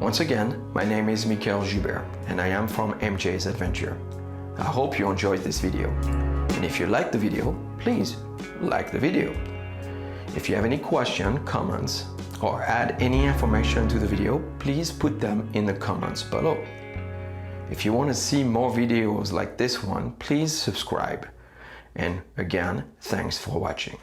Once again, my name is Michael Joubert and I am from MJ's Adventure. I hope you enjoyed this video. And if you liked the video, please like the video. If you have any questions, comments, or add any information to the video, please put them in the comments below. If you want to see more videos like this one, please subscribe. And again, thanks for watching.